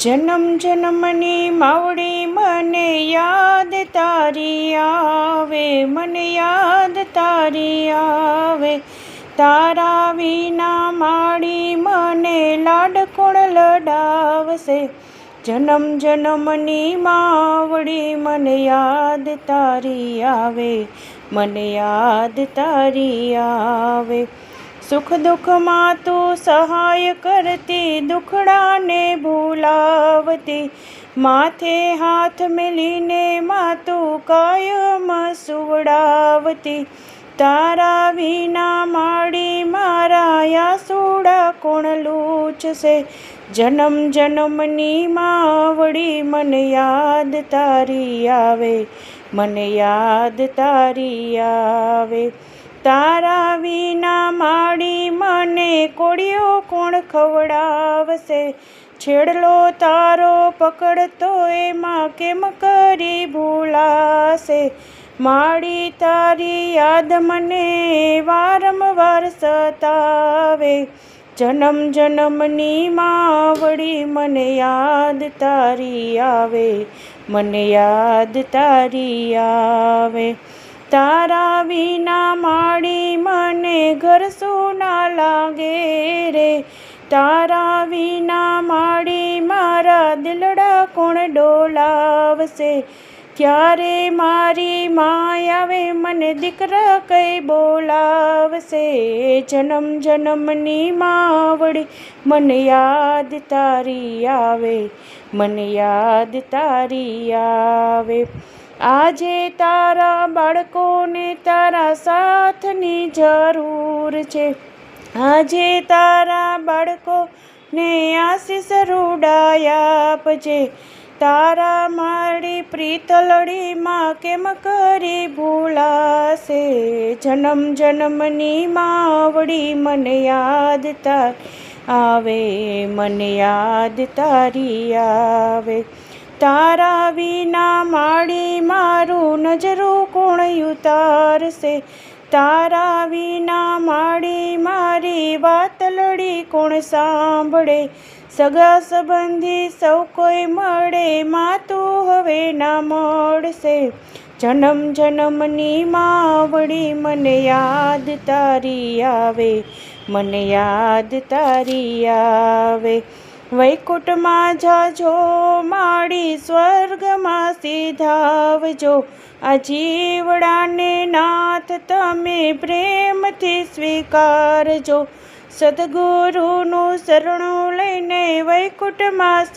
જન્મ જન્મની માવડી મને યાદ તારી આવે, મને યાદ તારી આવે. તારા વિના માડી મને લાડ કોણ લડાવશે. જન્મ જન્મની માવડી મને યાદ તારી આવે, મને યાદ તારી આવે. સુખ દુઃખમાં તું સહાય કરતી, દુખડાને ભૂલાવતી. માથે હાથ મેલીને માં તું કાયમ સુવડાવતી. તારા વિના માડી મારા આંસુડા કોણ લૂછશે. જન્મ જન્મની માવડી મને યાદ તારી આવે, મને યાદ તારી આવે. તારા વિના માડી મને કોળિયો કોણ ખવડાવશે. છેડલો તારો પકડતો એમાં કેમ કરી ભૂલાશે. માડી તારી યાદ મને વારંવાર સતાવે. જન્મ જન્મની માવડી મને યાદ તારી આવે, મને યાદ તારી આવે. તારા વિના માડી મને ઘર સૂના લાગે રે. તારા વિના માડી મારા દિલડા કોણ ડોલાવશે. ક્યારે મારી માય આવે મને દીકરા કઈ બોલાવશે. જન્મ જન્મની માવડી મને યાદ તારી આવે, મને યાદ તારી આવે. આજે તારા બાળકોને તારા સાથની જરૂર છે. આજે તારા બાળકોને આશીષ રૂડાયા આપજે. તારા મારી પ્રીતલડીમાં કેમ કરી ભૂલાશે. જન્મ જન્મની માવડી મને યાદ તારી આવે, મને યાદ તારી આવે. તારા વિના માડી મારું નજરું કોણ ઉતારશે. તારા વિના માડી મારી વાતલડી કોણ સાંભળે. સગા સંબંધી સૌ કોઈ મળે માં તું હવે ના મળશે. જન્મ જન્મની માવડી મને યાદ તારી આવે, મને યાદ તારી આવે. વૈકુંઠમાં જાજો માડી સ્વર્ગમાં સીધાવજો. આ જીવડાને નાથ તમે પ્રેમથી સ્વીકારજો. સદગુરુનું શરણું લઈને વૈકુંઠમાં